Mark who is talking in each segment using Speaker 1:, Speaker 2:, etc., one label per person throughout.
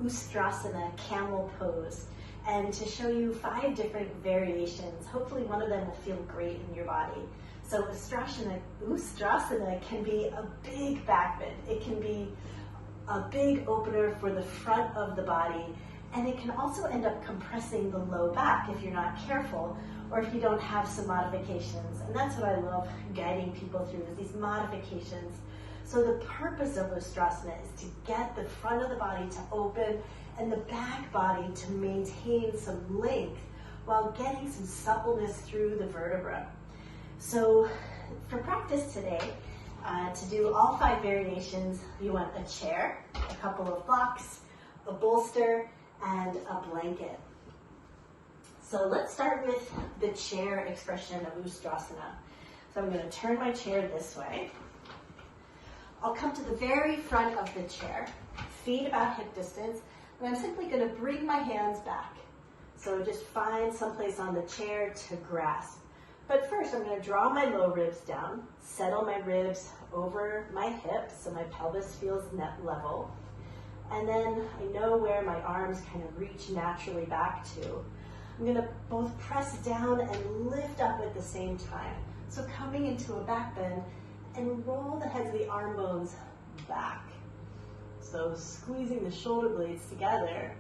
Speaker 1: Ustrasana, Camel Pose, and to show you 5 different variations. Hopefully one of them will feel great in your body. So Ustrasana can be a big back bend. It can be a big opener for the front of the body, and it can also end up compressing the low back if you're not careful, or if you don't have some modifications. And that's what I love guiding people through, is these modifications. So the purpose of Ustrasana is to get the front of the body to open and the back body to maintain some length while getting some suppleness through the vertebra. So for practice today, to do all 5 variations, you want a chair, a couple of blocks, a bolster, and a blanket. So let's start with the chair expression of Ustrasana. So I'm going to turn my chair this way. I'll come to the very front of the chair, feet about hip distance, and I'm simply going to bring my hands back. So just find someplace on the chair to grasp. But first I'm going to draw my low ribs down, settle my ribs over my hips so my pelvis feels net level. And then I know where my arms kind of reach naturally back to. I'm going to both press down and lift up at the same time. So coming into a back bend and roll the heads of the arm bones back. So squeezing the shoulder blades together,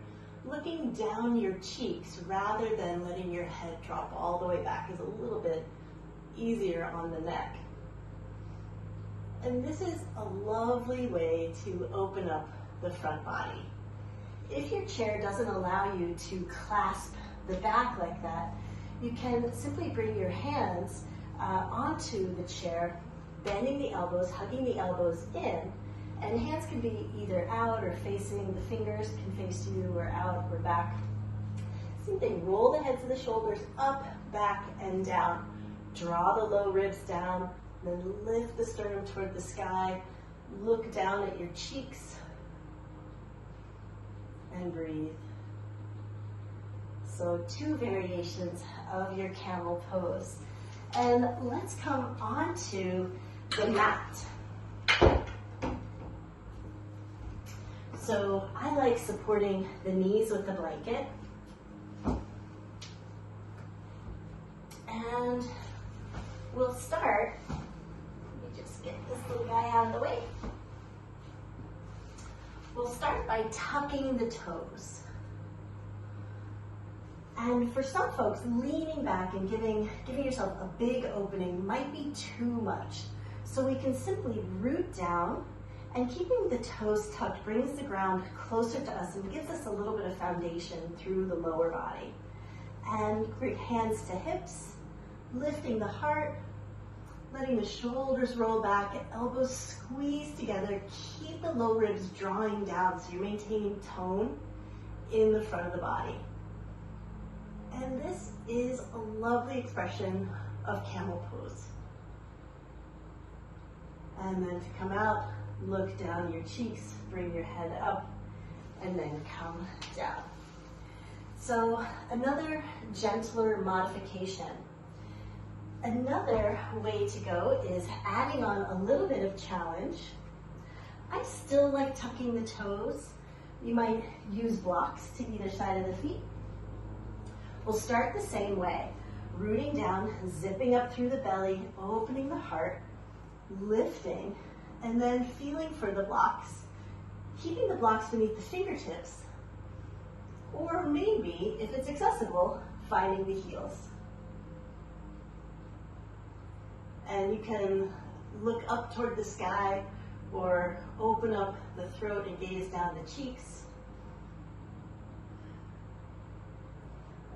Speaker 1: looking down your cheeks rather than letting your head drop all the way back is a little bit easier on the neck. And this is a lovely way to open up the front body. If your chair doesn't allow you to clasp the back like that, you can simply bring your hands onto the chair, bending the elbows, hugging the elbows in, and hands can be either out or facing, the fingers can face you or out or back. Same thing, roll the heads of the shoulders up, back, and down. Draw the low ribs down, then lift the sternum toward the sky, look down at your cheeks, and breathe. So 2 variations of your camel pose. And let's come onto the mat. So I like supporting the knees with the blanket. And we'll start, let me just get this little guy out of the way. We'll start by tucking the toes. And for some folks, leaning back and giving yourself a big opening might be too much. So we can simply root down, and keeping the toes tucked brings the ground closer to us and gives us a little bit of foundation through the lower body. And great, hands to hips, lifting the heart, letting the shoulders roll back, elbows squeeze together. Keep the low ribs drawing down so you're maintaining tone in the front of the body. And this is a lovely expression of camel pose. And then to come out, look down your cheeks, bring your head up, and then come down. So another gentler modification. Another way to go is adding on a little bit of challenge. I still like tucking the toes. You might use blocks to either side of the feet. We'll start the same way, rooting down, zipping up through the belly, opening the heart, lifting, and then feeling for the blocks, keeping the blocks beneath the fingertips, or maybe, if it's accessible, finding the heels. And you can look up toward the sky or open up the throat and gaze down the cheeks.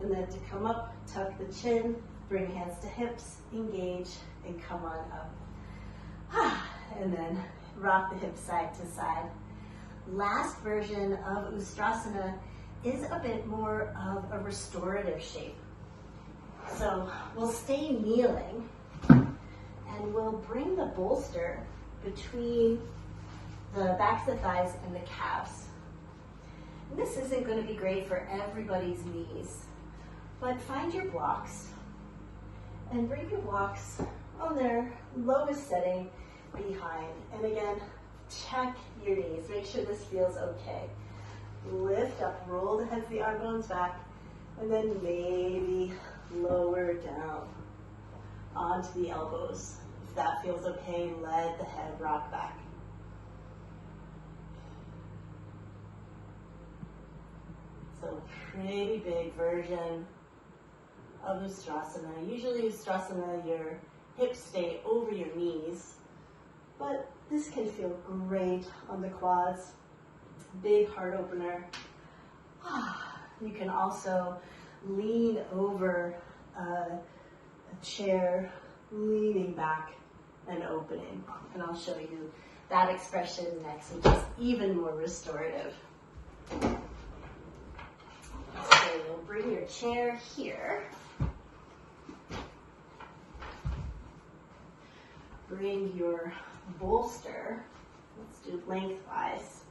Speaker 1: And then to come up, tuck the chin, bring hands to hips, engage, and come on up. And then rock the hips side to side. Last version of Ustrasana is a bit more of a restorative shape. So we'll stay kneeling, and we'll bring the bolster between the backs of the thighs and the calves. And this isn't going to be great for everybody's knees, but find your blocks and bring your blocks on their lowest setting behind. And again, check your knees. Make sure this feels okay. lift up, roll the heads of the arm bones back, and then maybe lower down onto the elbows. If that feels okay, let the head rock back. So pretty big version of Ustrasana. Usually Ustrasana, your hips stay over your knees, but this can feel great on the quads. Big heart opener. You can also lean over a chair, leaning back and opening. And I'll show you that expression next, which is even more restorative. So you'll bring your chair here. Bring your bolster. Let's do lengthwise.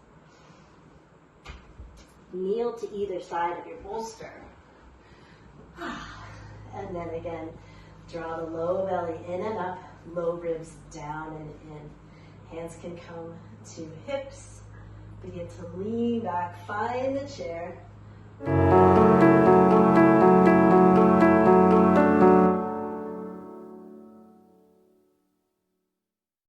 Speaker 1: Kneel to either side of your bolster. And then again, draw the low belly in and up, low ribs down and in. Hands can come to hips. Begin to lean back, find the chair.